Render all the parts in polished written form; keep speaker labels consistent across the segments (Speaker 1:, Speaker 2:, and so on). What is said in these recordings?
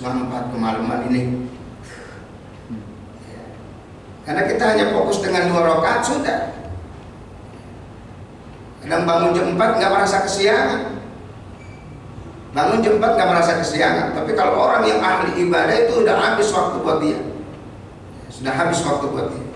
Speaker 1: selama 4 kemalaman ini. Karena kita hanya fokus dengan 2 rakaat sudah. Kadang bangun jam 4 nggak merasa kesiangan. Bangun jam 4 nggak merasa kesiangan. Tapi kalau orang yang ahli ibadah itu udah habis waktu buat dia. Sudah habis waktu buat dia.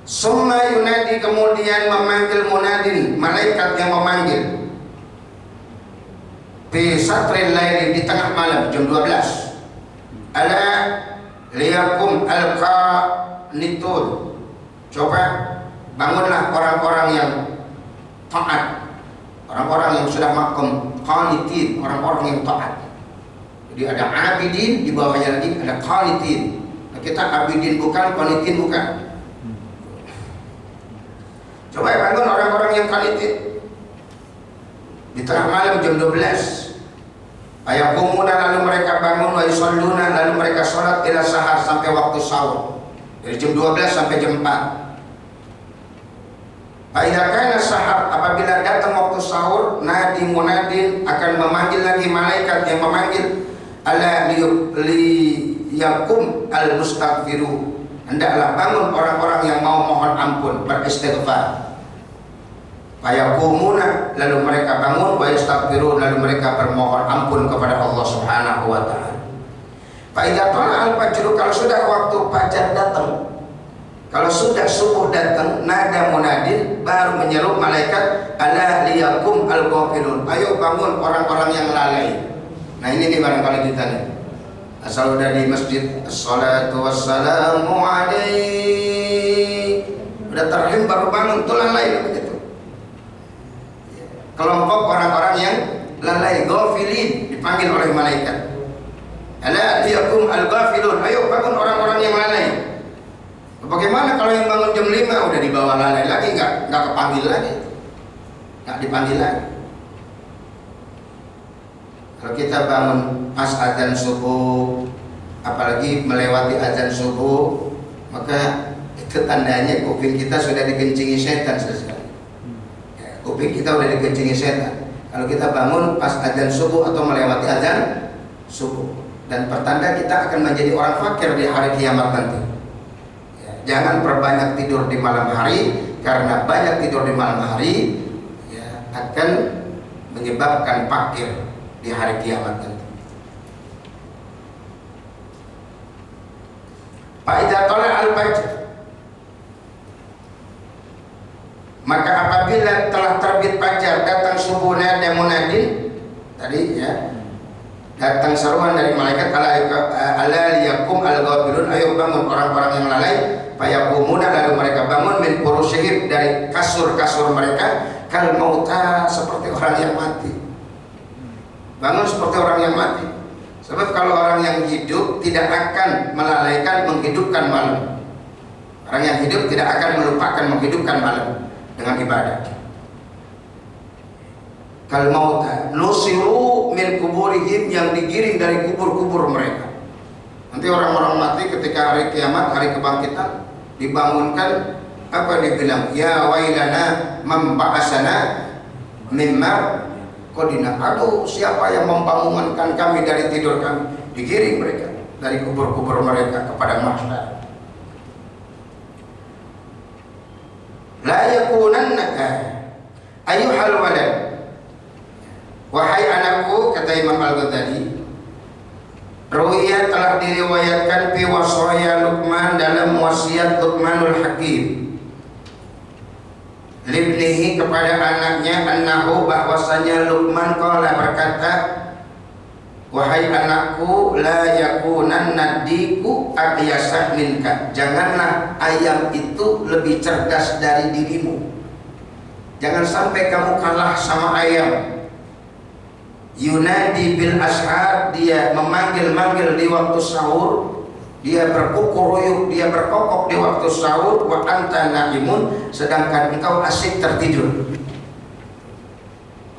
Speaker 1: Summa yunadi, kemudian memanggil munadin, malaikat yang memanggil. Fi satril laili, di tengah malam jam 12. Ala liyakum al-qanitun. Coba bangunlah orang-orang yang taat, orang-orang yang sudah makom qanitin, orang-orang yang taat. Jadi ada abidin, di bawahnya lagi ada qanitin. Nah, kita abidin bukan, qanitin bukan. Coba bangun orang-orang yang qanitin di tengah malam jam 12. Ayakumuna, lalu mereka bangun, wa yusalluna, lalu mereka sholat ila sahar, sampai waktu sahur, dari jam 12 sampai jam 4. Fa idza kana sahar, apabila datang waktu sahur, nadi munadin, akan memanggil lagi malaikat yang memanggil, ala liyakum al-mustaghfiru, hendaklah bangun orang-orang yang mau mohon ampun, beristighfar. Fayakumuna, lalu mereka bangun, wa yastaghfirun, lalu mereka bermohon ampun kepada Allah Subhanahu wa taala. Fa idza tala al-fajr, kalau sudah waktu fajar datang, kalau sudah subuh datang, nada munadin, baru menyeru malaikat, ala liyakum al-ghafilun, ayo bangun orang-orang yang lalai. Nah ini nih barangkali kita nih, asal udah di masjid, assalatu wassalamu alaik, udah terhim baru bangun, tuh lalai begitu. Kelompok orang-orang yang lalai, ghafilin, dipanggil oleh malaikat. Ala liyakum al-ghafilun, ayo bangun orang-orang yang lalai. Bagaimana kalau yang bangun jam 5 udah dibawa lalai lagi, nggak kepanggil lagi, nggak dipanggil lagi. Kalau kita bangun pas azan subuh, apalagi melewati azan subuh, maka itu tandanya kuping kita sudah dikencingi setan sesekali. Kuping kita udah dikencingi setan. Kalau kita bangun pas azan subuh atau melewati azan subuh, dan pertanda kita akan menjadi orang fakir di hari kiamat nanti. Ya, jangan perbanyak tidur di malam hari, karena banyak tidur di malam hari ya, akan menyebabkan fakir di hari kiamat nanti. Fa idza tala al-fajr, maka apabila telah terbit fajar, datang subuh, nada munadin tadi ya, datang seruan dari malaikat, ala liyakum al-ghafilun, ayo bangun orang-orang yang lalai. Fayakumuna, lalu mereka bangun, min furushihim, dari kasur-kasur mereka, kal mauta, seperti orang yang mati. Bangun seperti orang yang mati. Sebab kalau orang yang hidup tidak akan melalaikan menghidupkan malam. Orang yang hidup tidak akan melupakan menghidupkan malam dengan ibadah. Kal mauta nusiru min kuburihim, yang digiring dari kubur-kubur mereka. Nanti orang-orang mati ketika hari kiamat, hari kebangkitan, dibangunkan, apa dibilang? Ya wailana man ba'asana mimma qadina. Aduh, siapa yang membangunkan kami dari tidur kami? Digiring mereka dari kubur-kubur mereka kepada mahsyar. La yakunannaka ayyuhal walad, wahai anakku, kata Imam Al-Ghazali, ruwiyah, telah diriwayatkan fi wasaya Luqman, dalam wasiat Luqmanul Hakim, libnihi, kepada anaknya, annahu, bahwasanya Luqman qala, berkata, wahai anakku, la yakunanna diku aqyasa minka, janganlah ayam itu lebih cerdas dari dirimu. Jangan sampai kamu kalah sama ayam. Yunadi bil ashar, dia memanggil-manggil di waktu sahur, dia berkukuruyuk, dia berkokok di waktu sahur, wa anta naimun, sedangkan engkau asyik tertidur.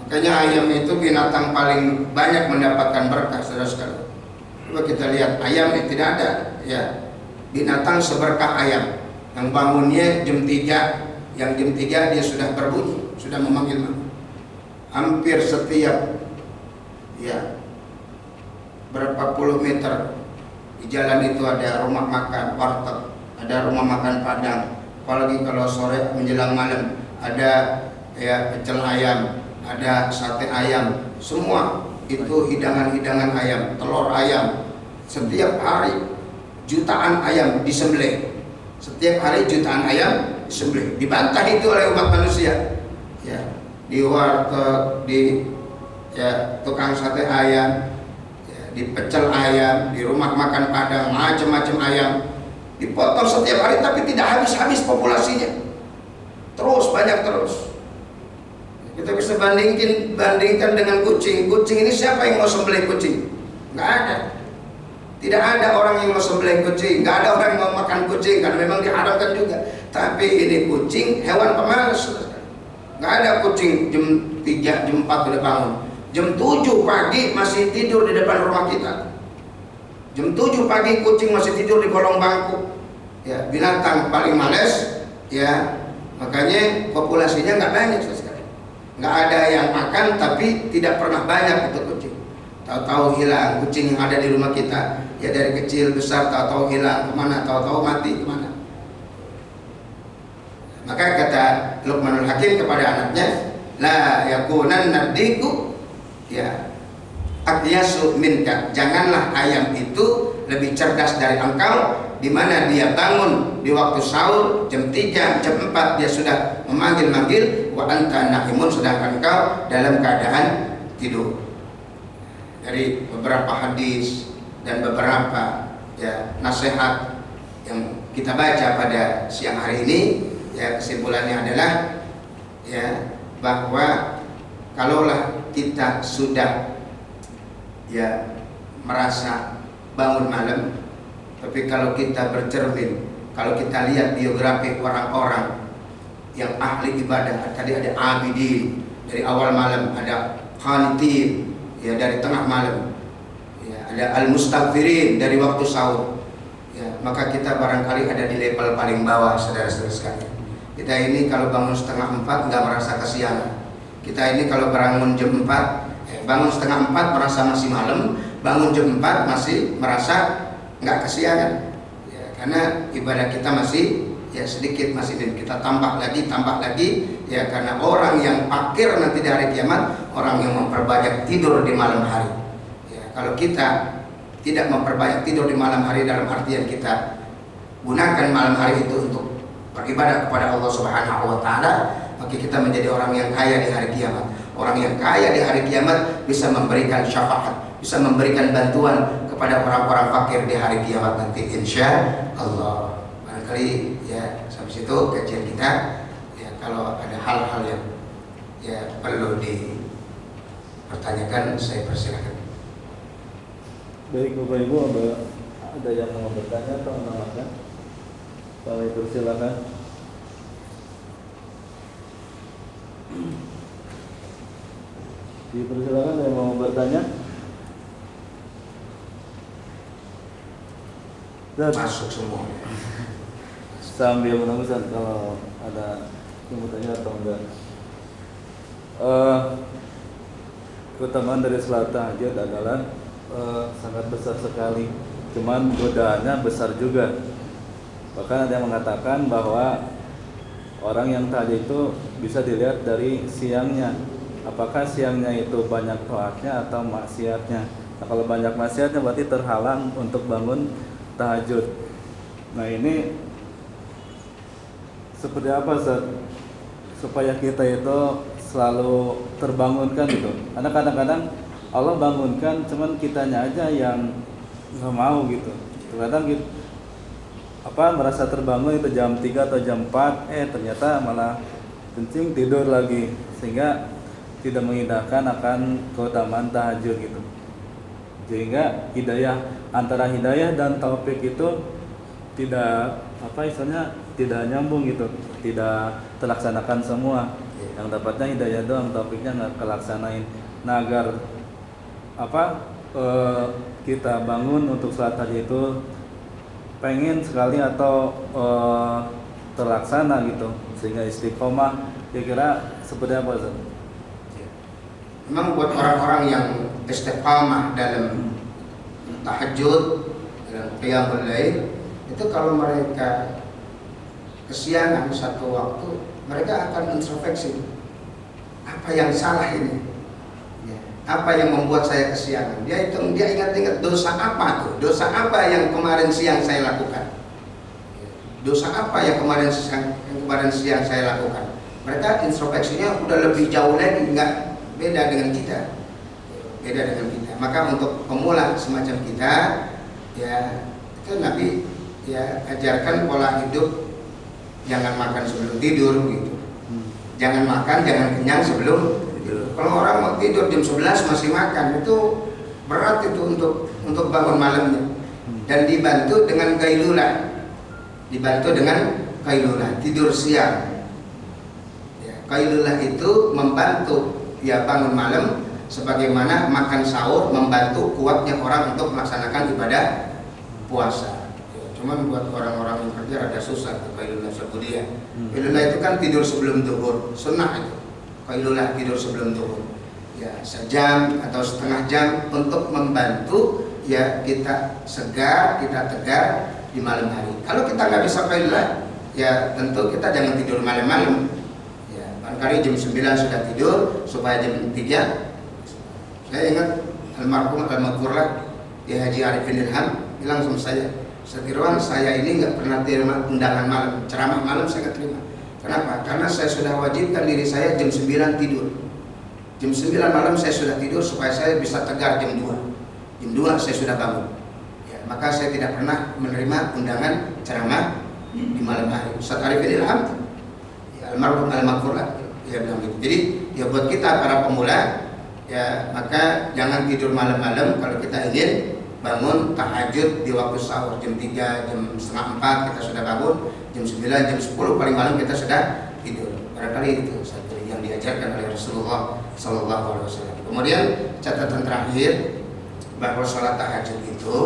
Speaker 1: Makanya ayam itu binatang paling banyak mendapatkan berkah, saudara sekalian. Coba kita lihat ayam ini tidak ada ya binatang seberkah ayam yang bangunnya jam 3, yang jam 3 dia sudah berbunyi, sudah memanggil. Hampir setiap ya berapa puluh meter di jalan itu ada rumah makan warteg, ada rumah makan Padang. Apalagi kalau sore menjelang malam ada ya pecel ayam, ada sate ayam, semua itu hidangan-hidangan ayam, telur ayam. Setiap hari jutaan ayam disembelih. Setiap hari jutaan ayam disembelih. Dibantah itu oleh umat manusia. Ya, di warteg, di ya tukang sate ayam, ya, di pecel ayam, di rumah makan Padang, macam-macam ayam dipotong setiap hari, tapi tidak habis-habis populasinya. Terus banyak terus. Kita bisa bandingkan dengan kucing. Kucing ini siapa yang mau sembelih kucing? Nggak ada. Tidak ada orang yang mau sembelih kucing. Nggak ada orang yang mau makan kucing karena memang diharamkan juga. Tapi ini kucing hewan pemalas. Nggak ada kucing jam 3, jam 4 udah bangun. Jam 7 pagi masih tidur di depan rumah kita. Jam 7 pagi kucing masih tidur di kolong bangku. Ya, binatang paling males. Ya, makanya populasinya nggak banyak sekali. Nggak ada yang makan, tapi tidak pernah banyak itu kucing. Tahu-tahu hilang kucing yang ada di rumah kita. Ya dari kecil besar tahu-tahu hilang kemana, tahu-tahu mati kemana. Maka kata Luqmanul Hakim kepada anaknya, la yakunan nadiku ya aqyasu minka, janganlah ayam itu lebih cerdas dari engkau, di mana dia bangun di waktu sahur jam 3, jam 4 dia sudah memanggil-manggil, wa anta na'imun, sedangkan engkau dalam keadaan tidur. Dari beberapa hadis dan beberapa ya nasihat yang kita baca pada siang hari ini, ya kesimpulannya adalah ya bahwa kalaulah kita sudah ya merasa bangun malam, tapi kalau kita bercermin, kalau kita lihat biografi orang-orang yang ahli ibadah, tadi ada abidin dari awal malam, ada qanitin ya dari tengah malam, ya ada al-mustaghfirin dari waktu sahur, ya maka kita barangkali ada di level paling bawah, saudara-saudara sekalian. Kita ini kalau bangun setengah 4 nggak merasa kesiangan. Kita ini kalau bangun jam 4, bangun setengah 4 merasa masih malam, bangun jam 4 masih merasa nggak kesiangan, ya, karena ibadah kita masih ya sedikit, masih kita tambah lagi ya, karena orang yang fakir nanti di hari kiamat, orang yang memperbanyak tidur di malam hari. Ya, kalau kita tidak memperbanyak tidur di malam hari dalam artian kita gunakan malam hari itu untuk beribadah kepada Allah Subhanahu wa taala, maka kita menjadi orang yang kaya di hari kiamat. Orang yang kaya di hari kiamat bisa memberikan syafaat, bisa memberikan bantuan kepada orang-orang fakir di hari kiamat nanti, insya Allah. Barangkali ya sampai situ kajian kita. Ya kalau ada hal-hal yang ya perlu dipertanyakan, saya persilakan.
Speaker 2: Baik Bapak Ibu, ada yang mau bertanya atau menambahkan? Kalau itu silakan. Dipersilakan yang mau bertanya.
Speaker 1: Masuk semua.
Speaker 2: Sambil menunggu kalau ada yang mau tanya atau enggak. Keutamaan dari salat tahajud adalah sangat besar sekali. Cuman godaannya besar juga. Bahkan ada yang mengatakan bahwa orang yang tahajud itu bisa dilihat dari siangnya. Apakah siangnya itu banyak taatnya atau maksiatnya? Nah, kalau banyak maksiatnya berarti terhalang untuk bangun tahajud. Nah ini seperti apa Ustaz? Supaya kita itu selalu terbangunkan gitu. Karena kadang-kadang Allah bangunkan, cuman kitanya aja yang nggak mau gitu. Kadang gitu, merasa terbangun itu jam 3 atau jam 4, ternyata malah kencing tidur lagi, sehingga tidak mengindahkan akan keutamaan tahajud gitu. Sehingga antara hidayah dan taufik itu tidak tidak nyambung gitu, tidak terlaksanakan semua. Yang dapatnya hidayah doang, taufiknya nggak kelaksanain. Nah agar kita bangun untuk sholat tahajud itu pengen sekali atau terlaksana gitu sehingga istiqomah, kira-kira seperti apa Ustaz?
Speaker 1: Memang buat orang-orang yang istiqamah dalam tahajud, dalam qiyamul lail, itu kalau mereka kesiangan satu waktu, mereka akan introspeksi, apa yang salah ini, apa yang membuat saya kesiangan. Dia ingat-ingat dosa apa tuh, dosa apa yang kemarin siang saya lakukan, dosa apa yang kemarin siang saya lakukan. Mereka introspeksinya udah lebih jauh lagi, nggak beda dengan kita. Maka untuk pemula semacam kita, ya itu Nabi ya ajarkan pola hidup, jangan makan sebelum tidur gitu. Jangan makan, jangan kenyang sebelum tidur. Kalau orang mau tidur jam 11 masih makan, itu berat itu untuk bangun malamnya. Dan dibantu dengan kailulah, tidur siang. Ya, kailulah itu membantu ya bangun malam, sebagaimana makan sahur membantu kuatnya orang untuk melaksanakan ibadah puasa. Cuman buat orang-orang yang kerja ada susah tuh kailulah sebudia. Kailulah itu kan tidur sebelum zuhur, sunnah itu. Kailulah tidur sebelum zuhur. Ya, sejam atau setengah jam untuk membantu ya kita segar, kita tegar di malam hari. Kalau kita nggak bisa kailulah, ya tentu kita jangan tidur malam-malam. Ya, barangkali jam 9 sudah tidur supaya jam 3. Saya ingat almarhum al-maghfurlah ya Haji Arifin Ilham bilang sama saya, Satirwan, saya ini nggak pernah terima undangan malam, ceramah malam saya nggak terima. Kenapa? Karena saya sudah wajibkan diri saya jam 9 tidur. Jam 9 malam saya sudah tidur supaya saya bisa tegar jam 2. Jam 2 saya sudah bangun. Ya, maka saya tidak pernah menerima undangan ceramah di malam hari. Ustaz Arifin Ilham, ya, almarhum al-maghfurlah, ya bilang gitu. Jadi ya buat kita para pemula, ya maka jangan tidur malam-malam. Kalau kita ingin bangun tahajud di waktu sahur jam 3, jam setengah 4 kita sudah bangun, jam 9, jam 10 paling malam kita sudah tidur. Barangkali itu satu yang diajarkan oleh Rasulullah SAW. Kemudian catatan terakhir, bahwa sholat tahajud itu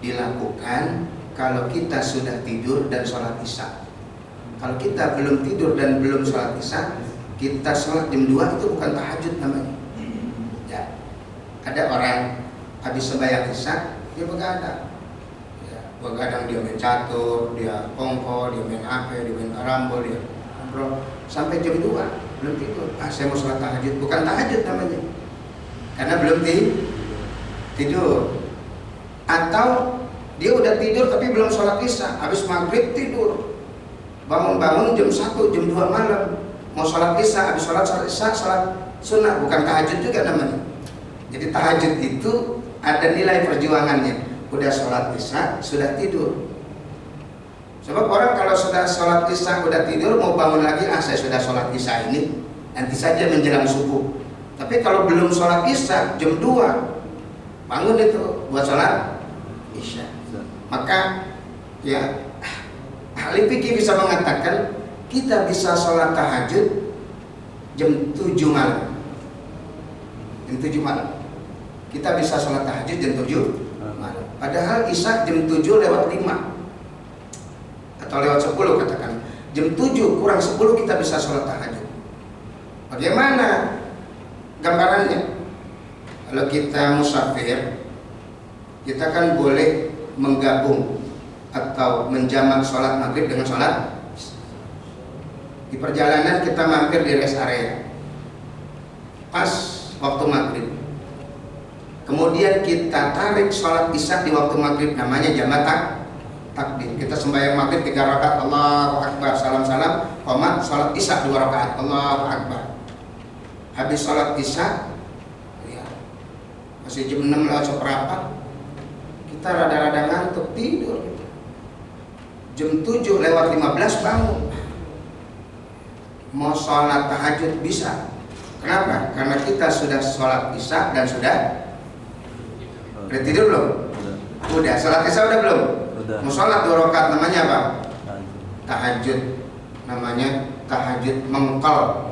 Speaker 1: dilakukan kalau kita sudah tidur dan sholat isya. Kalau kita belum tidur dan belum sholat isya, kita sholat jam 2 itu bukan tahajud namanya. Ya, ada orang habis sembahyang isya dia begadang, dia main catur, dia kongko, dia main HP, dia main karambol, dia ngobrol sampai jam 2 belum tidur. Saya mau sholat tahajud, bukan tahajud namanya, karena belum tidur. Atau dia udah tidur tapi belum sholat isya, habis maghrib tidur, bangun jam 1, jam 2 malam mau sholat isya, habis sholat isya sholat sunnah, bukan tahajud juga namanya. Jadi tahajud itu ada nilai perjuangannya. Udah sholat isya sudah tidur. Sebab orang kalau sudah sholat isya udah tidur, mau bangun lagi, saya sudah sholat isya ini, nanti saja menjelang subuh. Tapi kalau belum sholat isya jam 2 bangun itu buat sholat isya. Maka ya ahli fikih bisa mengatakan kita bisa sholat tahajud jam 7 malam. Jam 7 malam kita bisa sholat tahajud jam 7 malam. Padahal isya jam 7 lewat 5 atau lewat 10 katakan. Jam 7 kurang 10 kita bisa sholat tahajud. Bagaimana gambarannya? Kalau kita musafir, kita kan boleh menggabung atau menjamak sholat maghrib dengan sholat. Di perjalanan kita mampir di rest area pas waktu maghrib, kemudian kita tarik sholat isya di waktu maghrib, namanya jamak takbir. Kita sembahyang maghrib 3 rakaat, Allahu Akbar, salam-salam, qomat, sholat isya 2 rakaat, Allahu Akbar. Habis sholat isya, ya, masih jam 6 lewat seperempat, kita rada-rada ngantuk tidur. Jam 7 lewat 15 bangun, mau sholat tahajud bisa. Kenapa? Karena kita sudah sholat isya dan sudah tidur belum? Udah. Sholat isya udah belum?
Speaker 2: Udah.
Speaker 1: Mau sholat 2 rakaat, namanya apa? Tahajud. Namanya tahajud mengkal.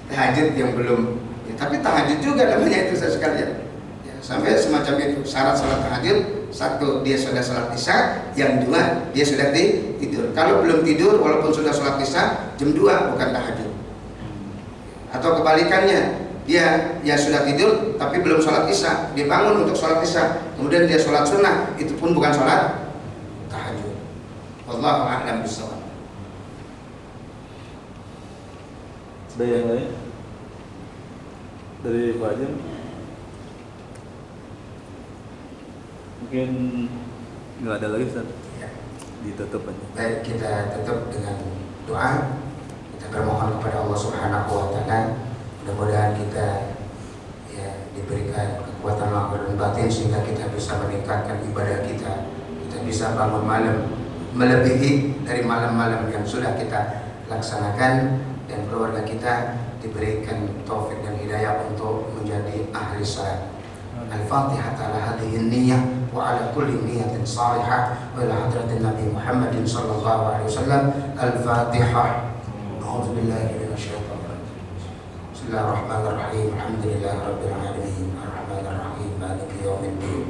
Speaker 1: tahajud yang belum ya, tapi tahajud juga namanya itu sekalian ya, sampai semacam itu syarat salat tahajud. Satu, dia sudah salat isya. Yang dua, dia sudah tidur. Kalau belum tidur walaupun sudah salat isya, jam 2 bukan tahajud. Atau kebalikannya, dia ya sudah tidur tapi belum salat isya, dia bangun untuk salat isya, kemudian dia salat sunnah, itu pun bukan salat tahajud. Wallahu a'lam bishawab.
Speaker 2: Ada yang lain dari Pak Ajam? Mungkin nggak ada lagi, Ustaz.
Speaker 1: Ya.
Speaker 2: Ditutup aja.
Speaker 1: Baik, kita tutup dengan doa. Kita bermohon kepada Allah Subhanahu wa taala, mudah-mudahan kita ya diberikan kekuatan lahir dan batin sehingga kita bisa meningkatkan ibadah kita. Kita bisa bangun malam melebihi dari malam-malam yang sudah kita laksanakan, dan keluarga kita diberikan taufik dan hidayah untuk menjadi ahli salat. Al-Fatihah ala hadhihi niyyah wa ala kulli niyyatin salihah wa ila hadratin Nabi Muhammadin sallallahu alaihi wasallam. Al-Fatihah. A'udzu billahi minasy syaithanir rajim. Bismillahirrahmanirrahim. Alhamdulillahi rabbil alamin. Arrahmanir rahim. Maliki yaumiddin.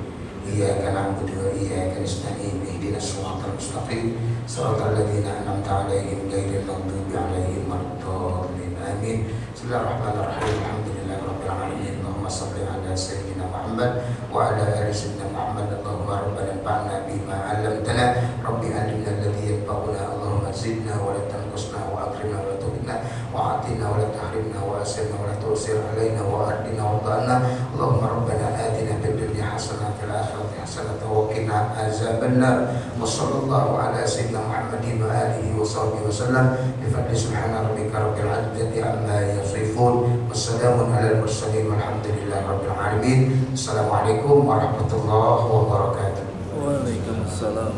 Speaker 1: Iyyaka na'budu wa iyyaka nasta'in. Ihdinas siratal mustaqim. Siratal ladzina an'amta 'alaihim ghairil maghdubi 'alaihim waladdallin. Amin. Bismillahirrahmanirrahim. Alhamdulillahi rabbil alamin. Allahumma shalli ala sayyidina Muhammad wa ala ali sayyidina Muhammad. Allahumma rabbana anfa'na bima 'allamtana. Rabbi 'allimna alladhi yanfa'una. Allahumma zidna wa la tanqusna wa akrimna wa la tuhina wa atina wa la tahrimna wa asirna wa la tusir alaina wa ardina wa da'na. Allahumma rabbana atina fid dunya hasanah fil akhirati hasanah wa qina azabannar. Wa sallallahu ala sayyidina Muhammadin wa alihi wa sahbihi wa sallam. Bi fadli subhana rabbika rabbil izzati amma yasifun. Wassalamun alal mursalin walhamdulillahi rabbil alamin. Assalamualaikum warahmatullahi wabarakatuh.
Speaker 2: Waalaikumsalam.